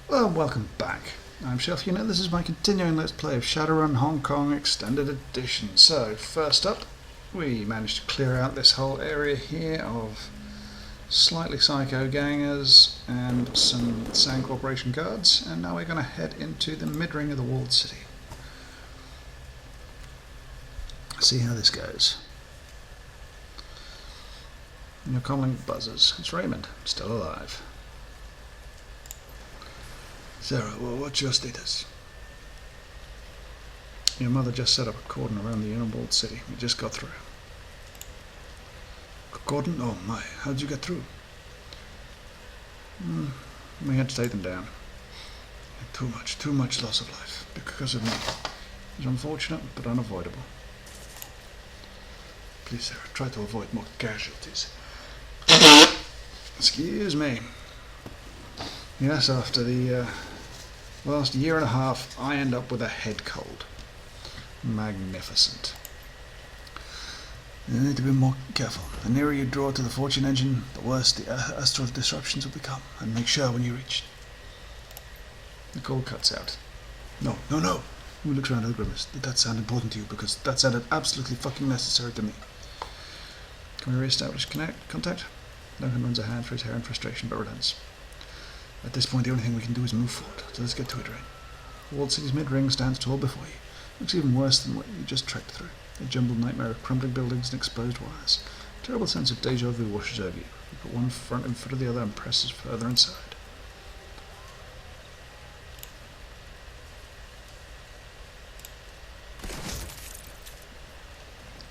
Well, welcome back. I'm Chef. This is my continuing Let's Play of Shadowrun Hong Kong Extended Edition. So, first up, we managed to clear out this whole area here of slightly psycho gangers and some Sand Corporation guards, and now we're going to head into the mid-ring of the walled city. See how this goes. Your comlink buzzers. It's Raymond, still alive. Sarah, well, what's your status? Your mother just set up a cordon around the inner walled city. We just got through. A cordon? Oh my, how'd you get through? We had to take them down. Too much loss of life because of me. It's unfortunate, but unavoidable. Please, Sarah, try to avoid more casualties. Excuse me. Yes, after the last year and a half, I end up with a head cold. Magnificent. You need to be more careful. The nearer you draw to the fortune engine, the worse the astral disruptions will become. And make sure when you reach. The call cuts out. No. He looks around at the grimace. Did that sound important to you? Because that sounded absolutely fucking necessary to me. Can we re-establish contact? Duncan runs a hand through his hair in frustration, but relents. At this point, the only thing we can do is move forward, so let's get to it, Rain. The walled city's mid-ring stands tall before you. Looks even worse than what you just trekked through. A jumbled nightmare of crumbling buildings and exposed wires. A terrible sense of deja vu washes over you. You put one front in front of the other and presses further inside.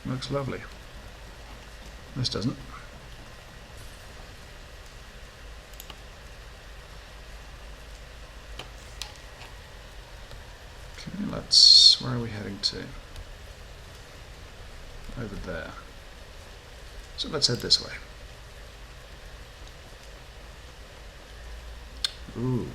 Looks lovely. This doesn't. Where are we heading to? Over there. So let's head this way. Ooh.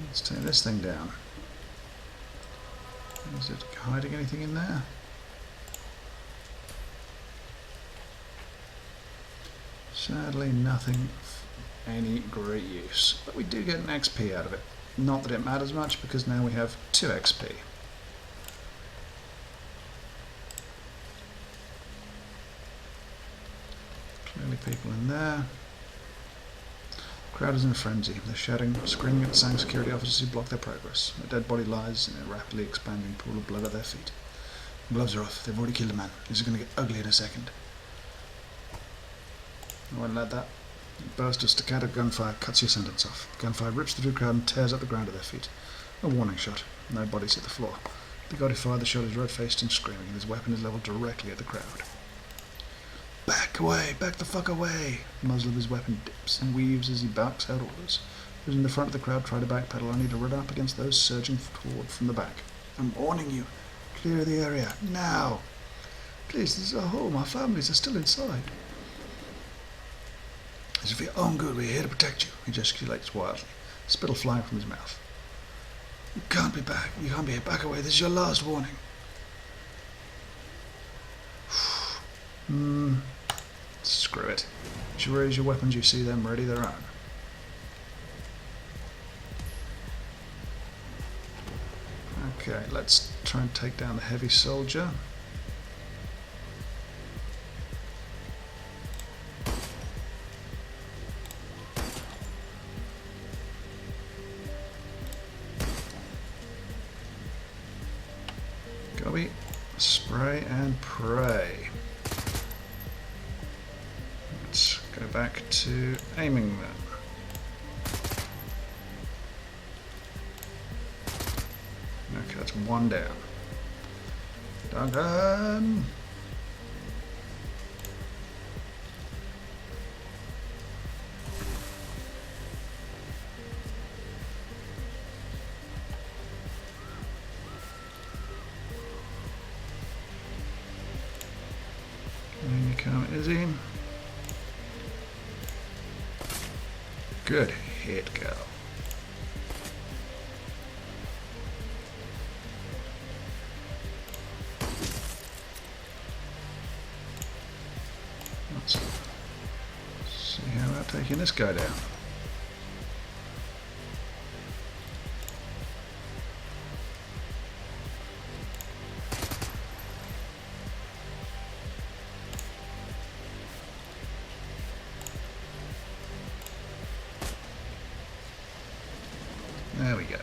Let's turn this thing down. Is it hiding anything in there? Sadly, nothing of any great use. But we do get an XP out of it. Not that it matters much, because now we have 2 XP. Clearly people in there. The crowd is in a frenzy. They're shouting, screaming at the Sang security officers who block their progress. A dead body lies in a rapidly expanding pool of blood at their feet. The gloves are off. They've already killed a man. This is going to get ugly in a second. I won't let that. A burst of staccato gunfire cuts your sentence off. Gunfire rips through the crowd and tears up the ground at their feet. A warning shot. No bodies hit the floor. The guy who fired the shot is red-faced and screaming, and his weapon is leveled directly at the crowd. Back away! Back the fuck away! The muzzle of his weapon dips and weaves as he barks out orders. Those in the front of the crowd try to backpedal only to run up against those surging forward from the back. I'm warning you! Clear the area, now! Please, this is our home. Our families are still inside. As if for your own good, we're here to protect you. He gesticulates wildly, spittle flying from his mouth. You can't be back. You can't be here. Back away. This is your last warning. Screw it. You raise your weapons, you see them ready their own. Okay, let's try and take down the heavy soldier. Gobi, spray and pray. Let's go back to aiming then. Okay, that's one down. Duncan! And you come, Izzy. Good hit, girl. See how about taking this guy down. There we go.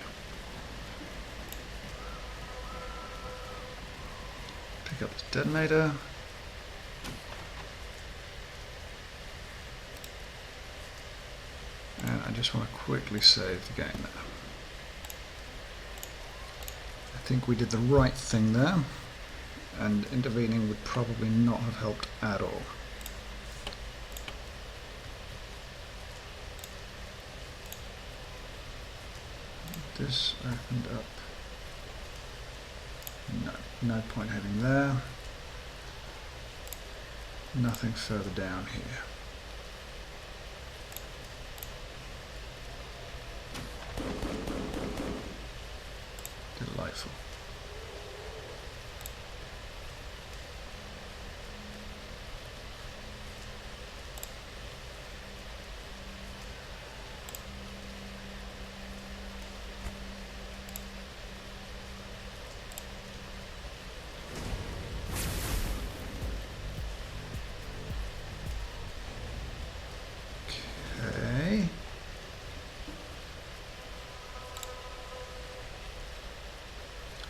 Pick up this detonator. And I just want to quickly save the game there. I think we did the right thing there, and intervening would probably not have helped at all. This opened up. No point heading there. Nothing further down here. Delightful.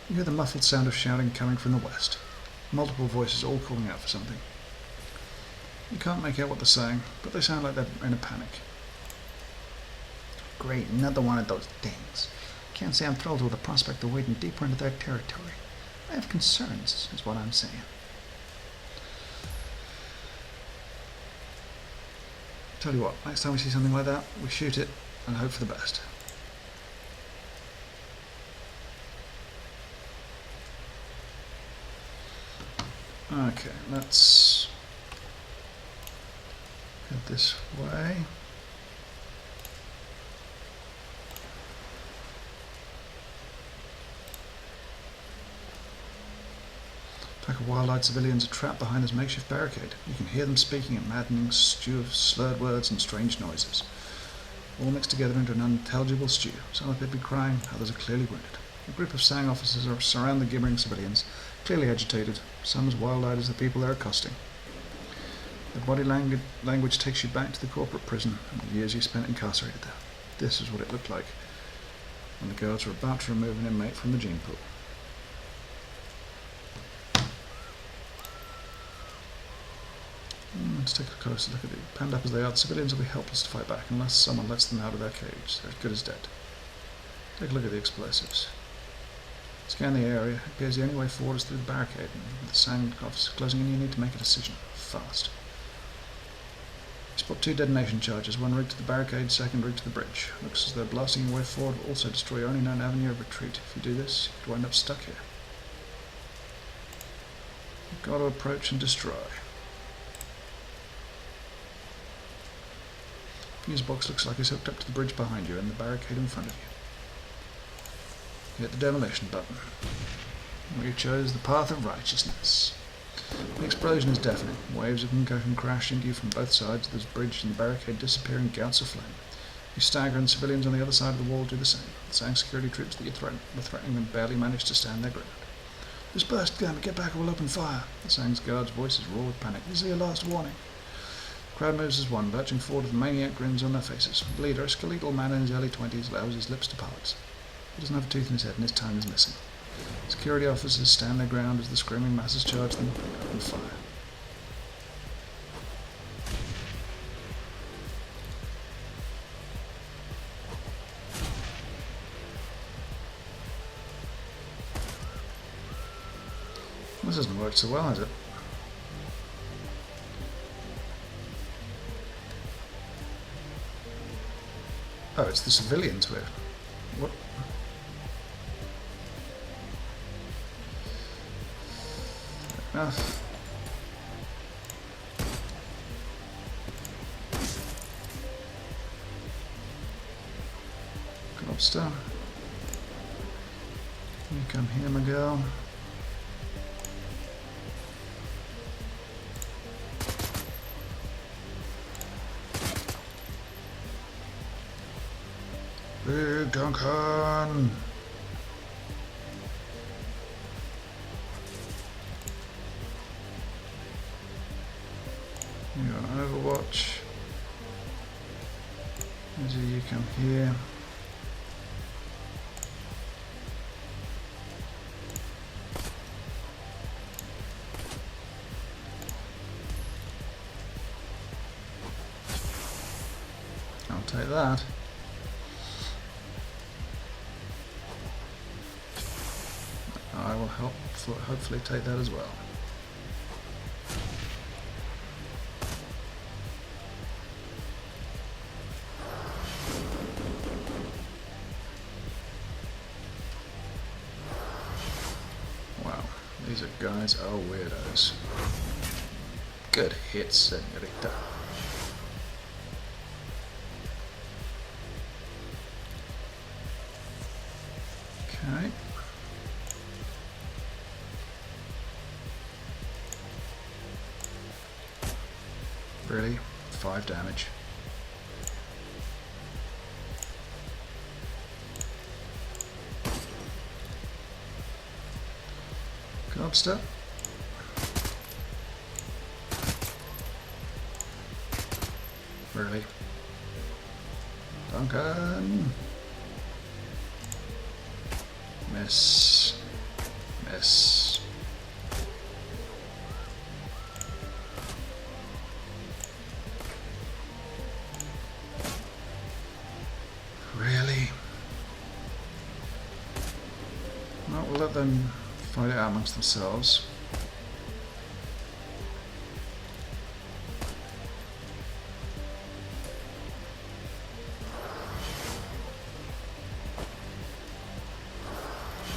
You hear the muffled sound of shouting coming from the west. Multiple voices all calling out for something. You can't make out what they're saying, but they sound like they're in a panic. Great, another one of those things. Can't say I'm thrilled with the prospect of wading deeper into their territory. I have concerns, is what I'm saying. Tell you what, next time we see something like that, we shoot it and hope for the best. Okay, let's go this way. A pack of wild-eyed civilians are trapped behind this makeshift barricade. You can hear them speaking a maddening stew of slurred words and strange noises, all mixed together into an unintelligible stew. Some appear to be crying, others are clearly wounded. A group of Sang officers surround the gibbering civilians, clearly agitated, some as wild-eyed as the people they're accosting. Their body language takes you back to the corporate prison and the years you spent incarcerated there. This is what it looked like when the guards were about to remove an inmate from the gene pool. Let's take a closer look at it. Penned up as they are, the civilians will be helpless to fight back unless someone lets them out of their cage. They're as good as dead. Take a look at the explosives. Scan the area. It appears the only way forward is through the barricade, and with the Sang officers closing in, you need to make a decision. Fast. You spot 2 detonation charges, one route to the barricade, second route to the bridge. Looks as though blasting your way forward will also destroy your only known avenue of retreat. If you do this, you could wind up stuck here. You've got to approach and destroy. Fuse box looks like it's hooked up to the bridge behind you and the barricade in front of you. Hit the demolition button. We chose the path of righteousness. The explosion is deafening. Waves of concussion crash into you from both sides. There's bridge and the barricade disappear in gouts of flame. You stagger and civilians on the other side of the wall do the same. The Sang security troops that were threatening them barely manage to stand their ground. Disperse, get back or we'll open fire. The Sang's guards' voices roar with panic. This is your last warning. The crowd moves as one, lurching forward with maniac grins on their faces. The leader, a skeletal man in his early 20s, allows his lips to part. He doesn't have a tooth in his head and his tongue is missing. Security officers stand their ground as the screaming masses charge them and open fire. This hasn't worked so well, has it? Oh, it's the civilians we're... What? Fair enough. Lobster. You come here, my girl. Big Duncan! You're on Overwatch. As you come here. I'll take that. I will hopefully take that as well. Wow, these guys are weirdos. Good hit, senorita. Okay. Really? 5 damage. Gobster. Really? Duncan. Miss. Miss. Really? Well, we'll let them fight it out amongst themselves.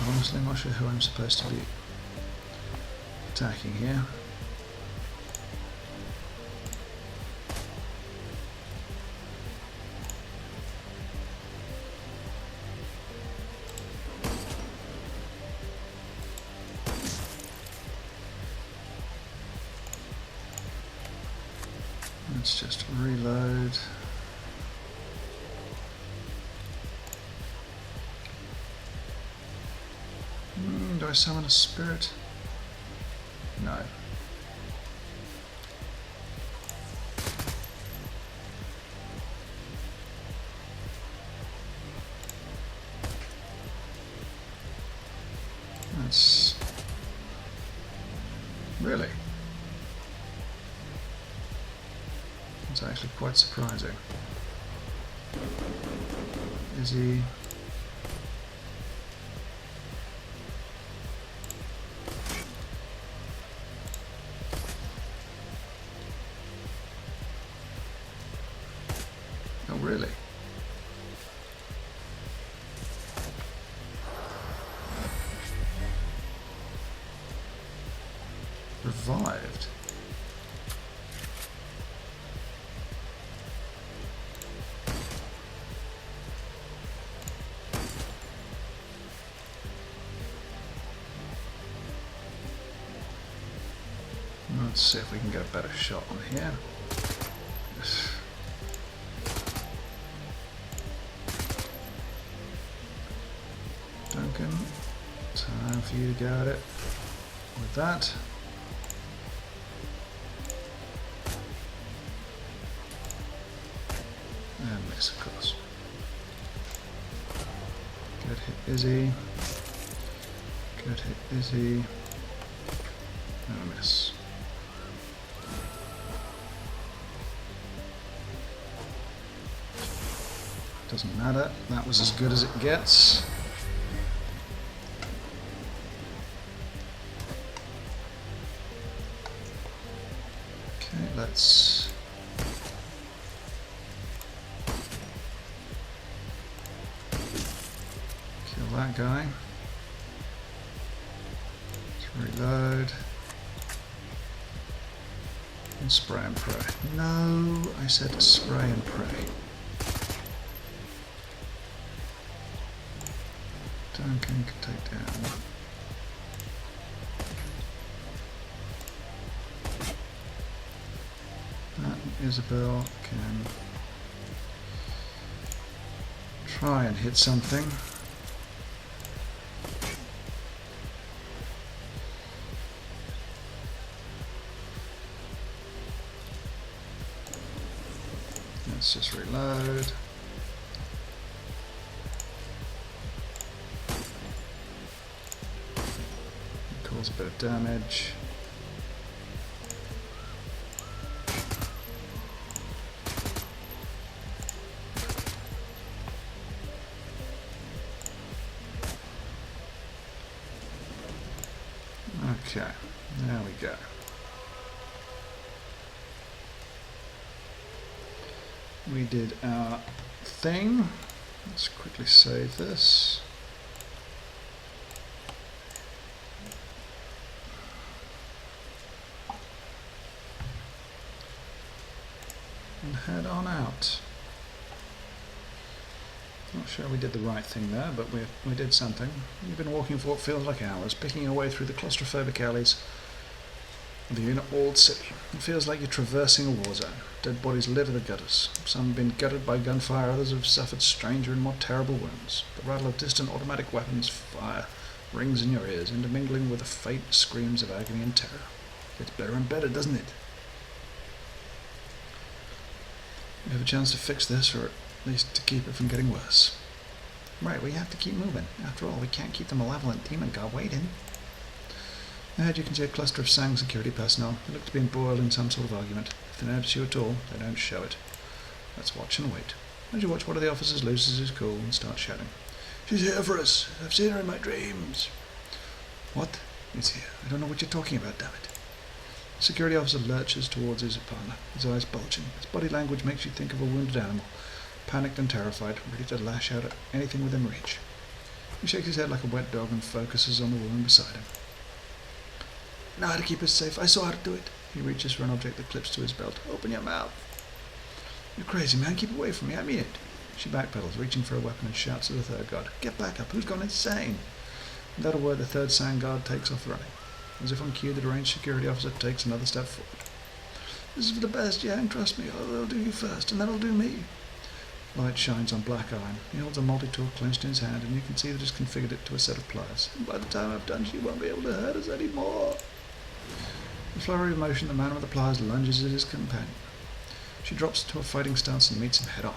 Honestly, I'm not sure who I'm supposed to be attacking here. Let's just reload. Do I summon a spirit? No. That's... Really? That's actually quite surprising. Is he... Oh, really? Revived? Let's see if we can get a better shot on here. Duncan, time for you to go at it with that. And miss, of course. Good hit, Izzy. Good hit, Izzy. And a miss. Doesn't matter, that was as good as it gets. Okay, let's kill that guy. Let's reload. And spray and pray. No, I said spray and pray. Duncan can take down. That Isabel can try and hit something. Let's just reload. Cause a bit of damage. Okay, there we go. We did our thing. Let's quickly save this. And head on out. Not sure we did the right thing there, but we did something. We've been walking for what feels like hours, picking our way through the claustrophobic alleys of the old city. It feels like you're traversing a war zone. Dead bodies litter the gutters. Some have been gutted by gunfire, others have suffered stranger and more terrible wounds. The rattle of distant automatic weapons fire rings in your ears, intermingling with the faint screams of agony and terror. Gets better and better, doesn't it? We have a chance to fix this, or at least to keep it from getting worse. Right, we have to keep moving. After all, we can't keep the malevolent demon god waiting. Ahead you can see a cluster of Sang security personnel. They look to be embroiled in some sort of argument. If they notice you at all, they don't show it. Let's watch and wait. As you watch, one of the officers loses his cool and starts shouting. "She's here for us! I've seen her in my dreams!" What? It's here. I don't know what you're talking about, damn it. The security officer lurches towards his partner, his eyes bulging. His body language makes you think of a wounded animal, panicked and terrified, ready to lash out at anything within reach. He shakes his head like a wet dog and focuses on the woman beside him. "I know how to keep us safe. I saw how to do it." He reaches for an object that clips to his belt. "Open your mouth." "You're crazy, man. Keep away from me. I mean it." She backpedals, reaching for a weapon, and shouts to the third guard. "Get back up. Who's gone insane?" Without a word, the third Sang guard takes off running. As if on cue, the deranged security officer takes another step forward. "This is for the best, Yang. Trust me. They'll do you first, and that'll do me." Light shines on black iron. He holds a multi-tool clenched in his hand, and you can see that he's configured it to a set of pliers. "And by the time I've done, she won't be able to hurt us anymore." With a flurry of motion, the man with the pliers lunges at his companion. She drops to a fighting stance and meets him head on.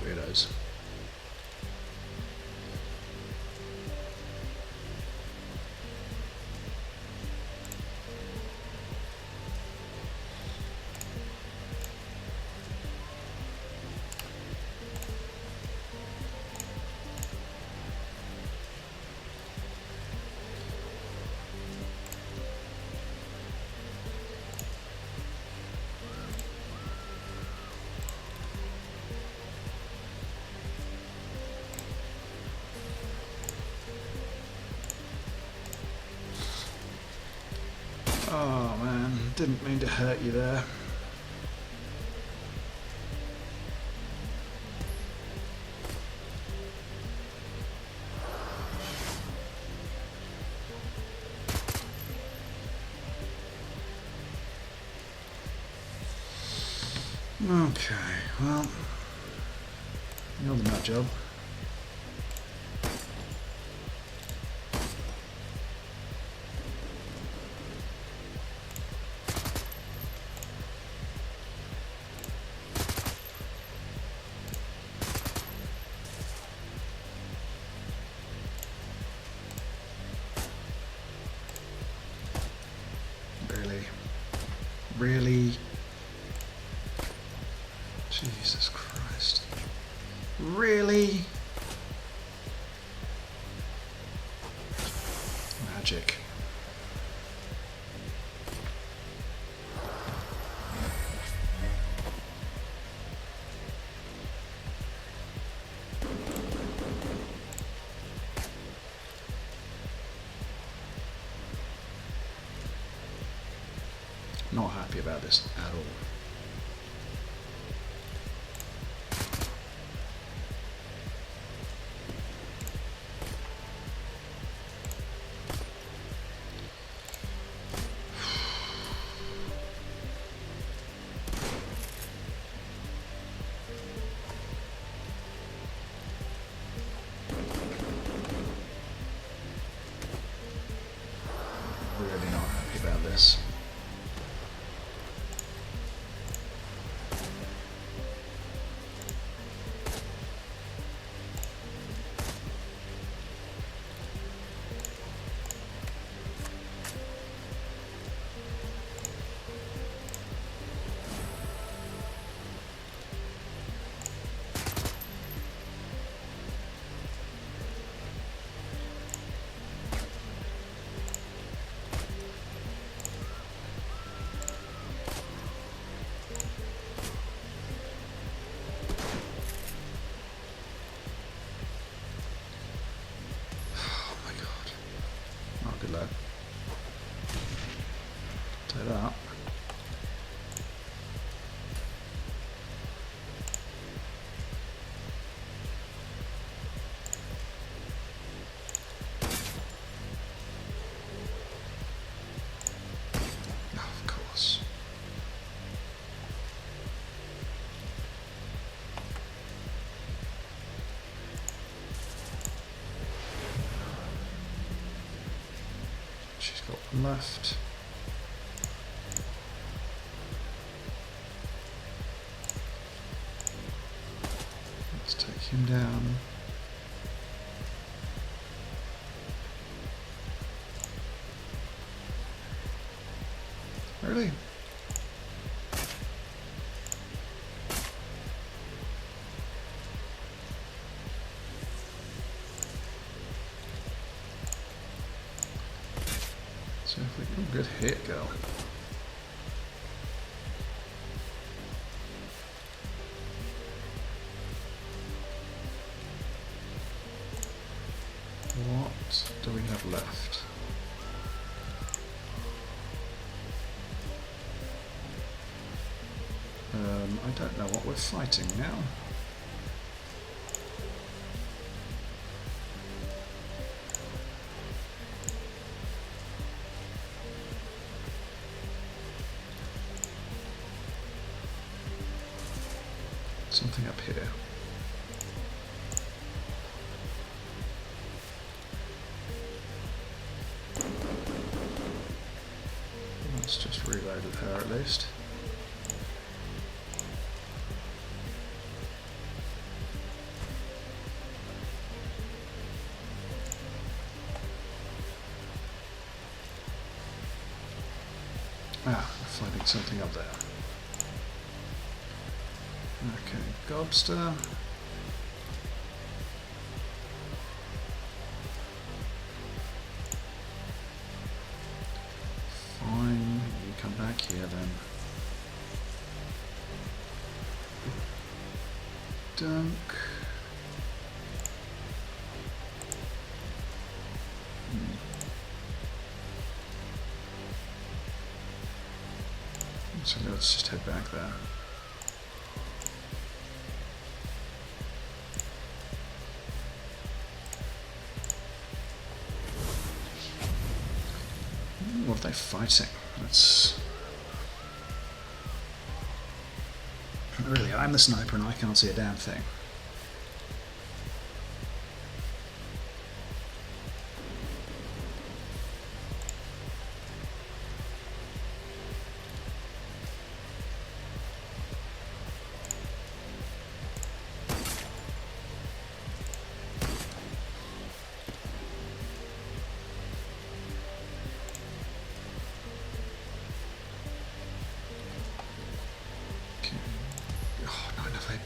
Weirdos. Oh man, didn't mean to hurt you there. Okay, well, you're the nut job. Really? Jesus Christ. Really? Magic. Not happy about this at all. really not happy about this. Good lad. Take that. Oh, of course. She's got one left. Let's take him down. Really? So if we can good hit, girl. What do we have left? I don't know what we're fighting now. Something up here. Let's just reload with her at least. Ah, we're finding something up there. Okay, Gobster. Fine, you come back here then. Dunk. So let's just head back there. What are they fighting? That's... Really, I'm the sniper and I can't see a damn thing.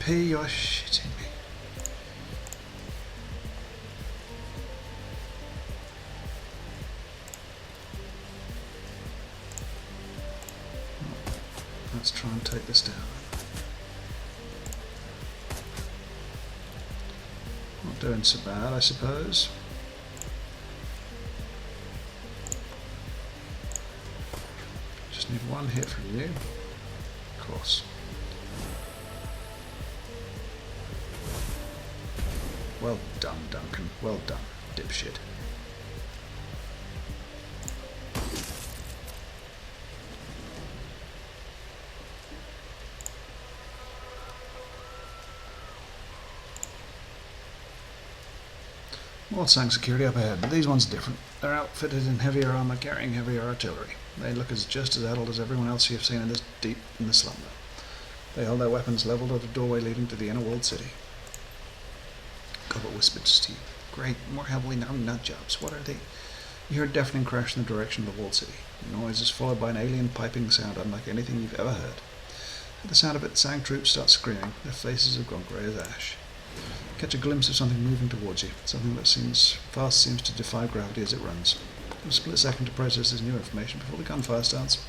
You're shitting me. Let's try and take this down. Not doing so bad, I suppose. Just need one hit from you. Of course. Well done, Duncan. Well done, dipshit. All Sang security up ahead, but these ones are different. They're outfitted in heavier armour, carrying heavier artillery. They look just as adult as everyone else you've seen in this deep in the slumber. They hold their weapons levelled at a doorway leading to the inner walled city. Goblet whispered to Steve. Great, more heavily known nut jobs. What are they? You hear a deafening crash in the direction of the walled city. The noise is followed by an alien piping sound unlike anything you've ever heard. At the sound of it, the Sang troops start screaming. Their faces have gone grey as ash. You catch a glimpse of something moving towards you, something that seems to defy gravity as it runs. A split second to process this new information before the gunfire starts.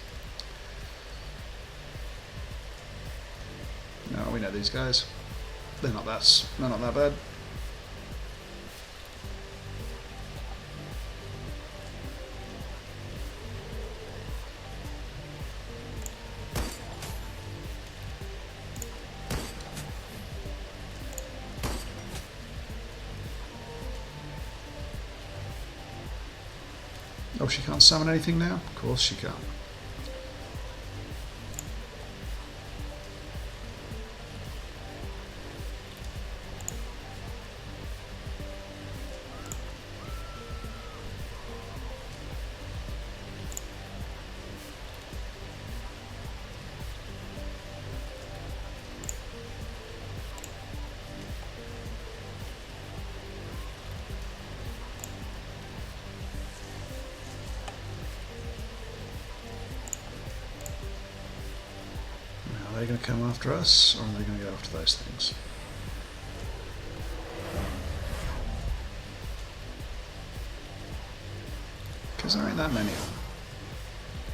No, we know these guys. They're not that bad. Oh, she can't summon anything now? Of course she can't. Are they going to come after us, or are they going to go after those things? Because there ain't that many of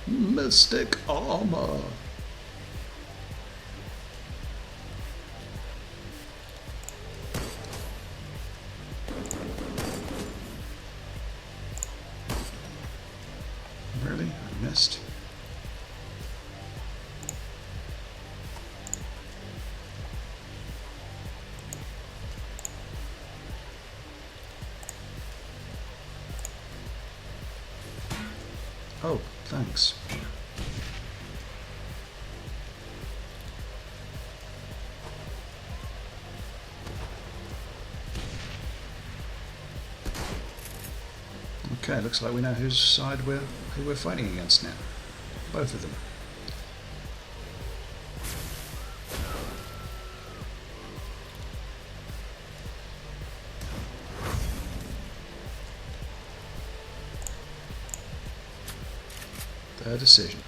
them. Mystic armor. Really? I missed. Oh, thanks. Okay, looks like we know who we're fighting against now. Both of them. Their decision.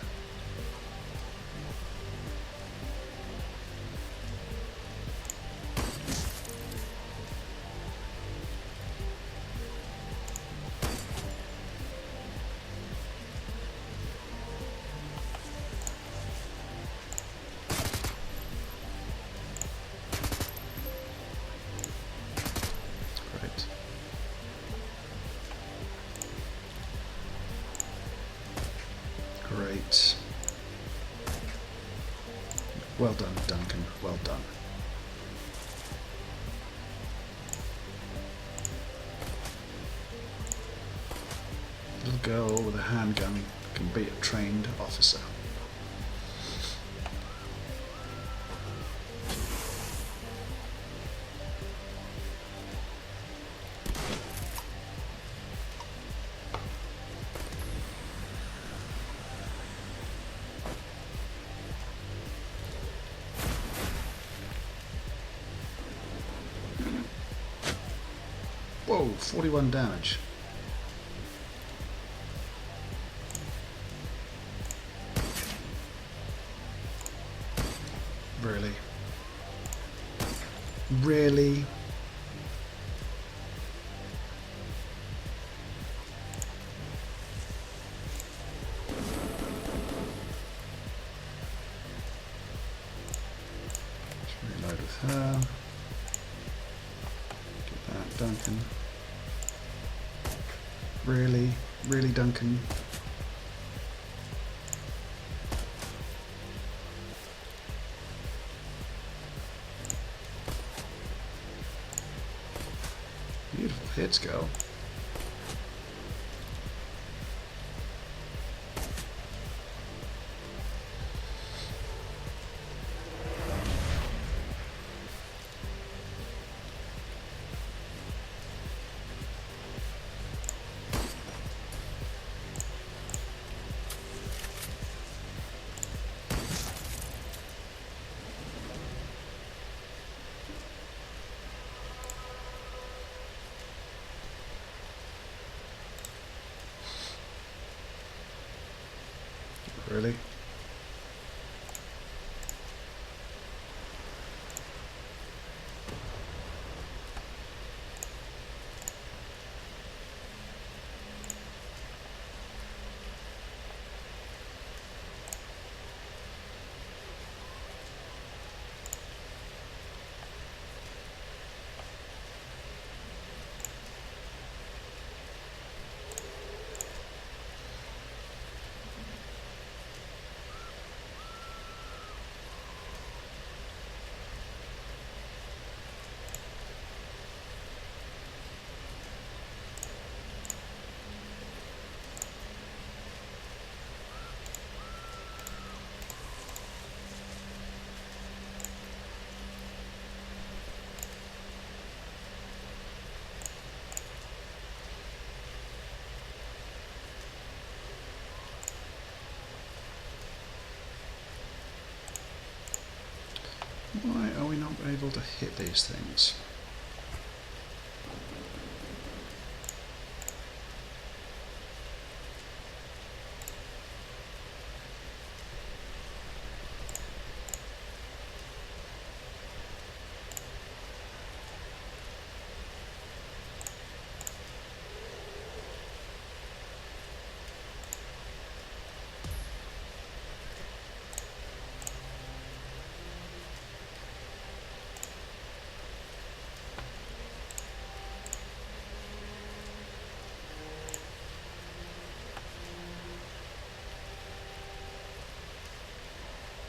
Great. Great. Well done, Duncan. Well done. Little girl with a handgun can beat a trained officer. Whoa, 41 damage. Really? Really? Let's reload with her. Get that, Duncan. Really? Really, Duncan? Beautiful hits, girl. Really? Why are we not able to hit these things?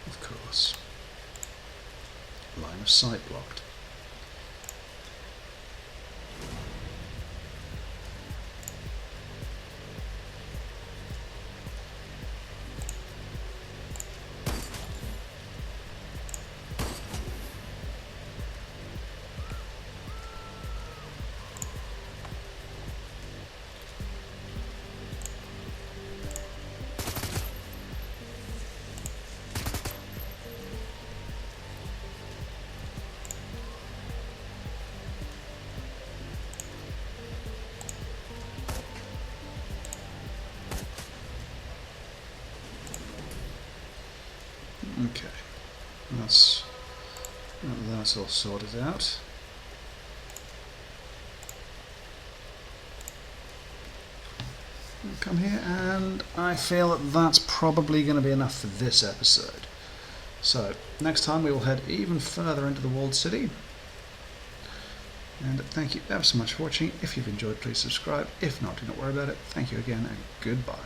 Of course. Line of sight blocked. Okay, that's all sorted out. I'll come here, and I feel that that's probably going to be enough for this episode. So next time we will head even further into the walled city. And thank you ever so much for watching. If you've enjoyed, please subscribe. If not, do not worry about it. Thank you again, and goodbye.